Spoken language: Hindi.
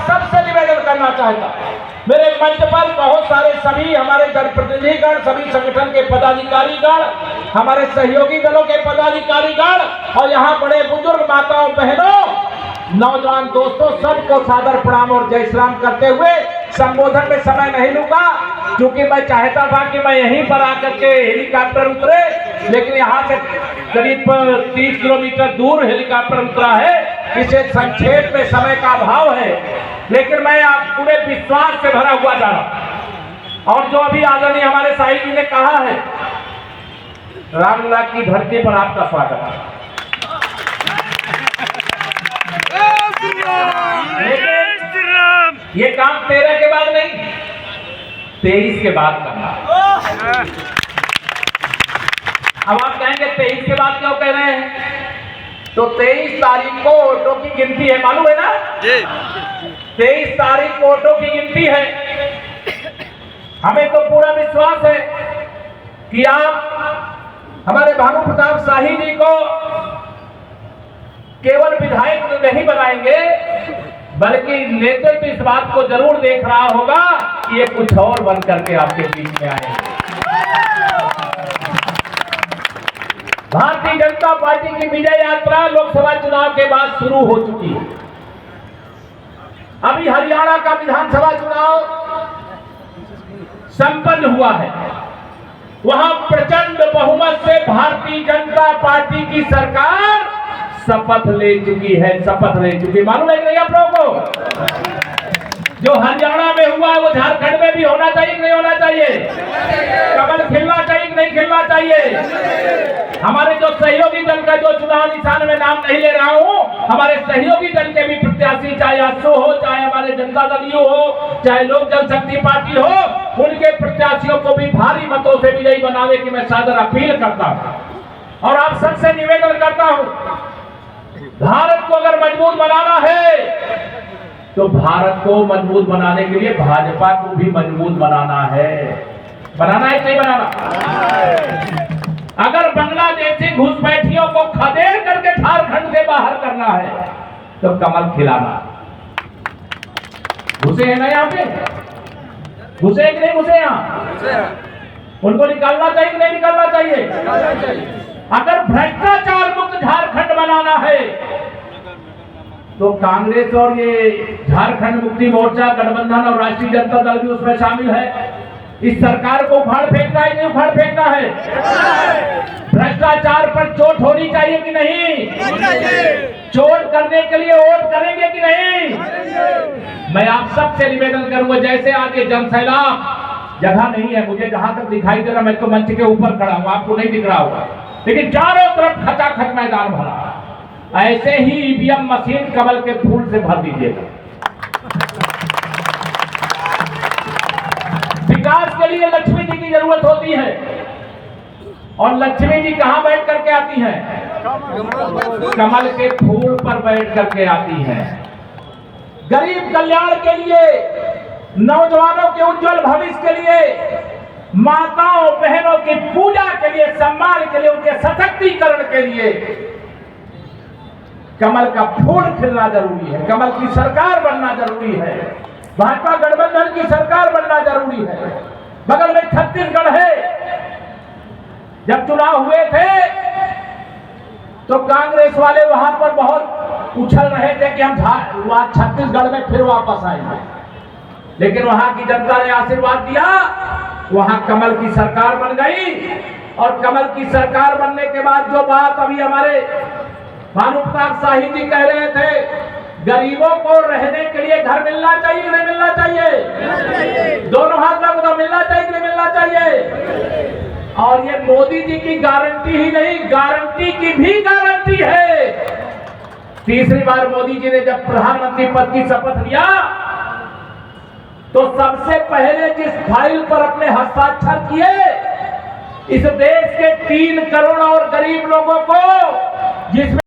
आप सबसे निवेदन करना चाहता, मेरे मंच पर बहुत सारे सभी हमारे जनप्रतिनिधिगण, सभी संगठन के पदाधिकारीगण, हमारे सहयोगी दलों के पदाधिकारीगण और यहाँ बड़े बुजुर्ग माताओं बहनों, नौजवान दोस्तों, सबको सादर प्रणाम और जय श्री राम करते हुए संबोधन में समय नहीं लूंगा, क्योंकि मैं चाहता था कि मैं यहीं पर आकर के हेलीकॉप्टर उतरे, लेकिन यहाँ से करीब 30 किलोमीटर दूर हेलीकॉप्टर उतरा है, इसे संक्षेप में समय का अभाव है, लेकिन मैं आप पूरे विश्वास से भरा हुआ जा रहा। और जो अभी आदरणीय हमारे साहिब जी ने कहा है, रामलला की धरती पर आपका स्वागत है। ये काम 13 के बाद नहीं, 23 के बाद करना। अब आप कहेंगे 23 के बाद क्यों कह रहे हैं? तो 23 तारीख को वोटों की गिनती है, मालूम है ना? 23 तारीख को वोटों की गिनती है। हमें तो पूरा विश्वास है कि आप हमारे भानु प्रताप शाही जी को केवल विधायक नहीं बनाएंगे, बल्कि नेतृत्व इस बात को जरूर देख रहा होगा कि ये कुछ और बन करके आपके बीच में आए। भारतीय जनता पार्टी की विजय यात्रा लोकसभा चुनाव के बाद शुरू हो चुकी है। अभी हरियाणा का विधानसभा चुनाव संपन्न हुआ है, वहां प्रचंड बहुमत से भारतीय जनता पार्टी की सरकार शपथ ले चुकी है, शपथ ले चुकी। मालूम है नहीं आप लोगों को? जो हरियाणा में हुआ वो झारखंड में भी होना चाहिए कि नहीं होना चाहिए? कमल खिलना चाहिए कि नहीं खिलना चाहिए? हमारे जो सहयोगी दल का जो चुनाव निशान में नाम नहीं ले रहा हूं, हमारे सहयोगी दल के भी प्रत्याशी, चाहे आसो हो, चाहे हमारे जनता दल हो, चाहे लोक जनशक्ति पार्टी हो, उनके प्रत्याशियों को भी भारी मतों से विजयी बनाने की मैं सादर अपील करता हूं। और आप सबसे निवेदन करता हूं, भारत को अगर मजबूत बनाना है तो भारत को मजबूत बनाने के लिए भाजपा को भी मजबूत बनाना है। बनाना है कि नहीं बनाना? अगर बांग्लादेशी घुसपैठियों को खदेड़ करके झारखंड से बाहर करना है तो कमल खिलाना। घुसे हैं ना यहाँ पे? घुसे कि नहीं घुसे? यहाँ उनको निकालना चाहिए कि नहीं निकालना चाहिए? अगर भ्रष्टाचार मुक्त झारखंड बनाना है तो कांग्रेस और ये झारखंड मुक्ति मोर्चा गठबंधन और राष्ट्रीय जनता दल भी उसमें शामिल है। इस सरकार को उखाड़ फेंकना है, नहीं उखाड़ फेंकना है? भ्रष्टाचार पर चोट होनी चाहिए कि नहीं? चोट करने के लिए वोट करेंगे कि नहीं? मैं आप सबसे निवेदन करूंगा, जैसे आगे जनसैलाब, जगह नहीं है मुझे जहां तक दिखाई दे रहा, मैं तो मंच के ऊपर खड़ा हूं, आपको नहीं दिख रहा होगा, लेकिन चारों तरफ खचाखच मैदान भरा। ऐसे ही ईवीएम मशीन कमल के फूल से भर दीजिएगा। विकास के लिए लक्ष्मी जी की जरूरत होती है, और लक्ष्मी जी कहां बैठ करके आती हैं? कमल के फूल पर बैठ करके आती हैं। गरीब कल्याण के लिए, नौजवानों के उज्जवल भविष्य के लिए, माताओं बहनों की पूजा के लिए, सम्मान के लिए, उनके सशक्तिकरण के लिए कमल का फूल खिलना जरूरी है। कमल की सरकार बनना जरूरी है। भाजपा गठबंधन की सरकार बनना जरूरी है। बगल में छत्तीसगढ़ है, जब चुनाव हुए थे तो कांग्रेस वाले वहां पर बहुत उछल रहे थे कि हम छत्तीसगढ़ में फिर वापस आएंगे, लेकिन वहां की जनता ने आशीर्वाद दिया, वहां कमल की सरकार बन गई। और कमल की सरकार बनने के बाद जो बात अभी हमारे भानु प्रताप शाही जी कह रहे थे, गरीबों को रहने के लिए घर मिलना चाहिए कि नहीं मिलना चाहिए? दोनों हाथ में तो मिलना चाहिए कि नहीं मिलना चाहिए? और ये मोदी जी की गारंटी ही नहीं, गारंटी की भी गारंटी है। तीसरी बार मोदी जी ने जब प्रधानमंत्री पद की शपथ लिया तो सबसे पहले जिस फाइल पर अपने हस्ताक्षर किए, इस देश के 3 करोड़ और गरीब लोगों को, जिसमें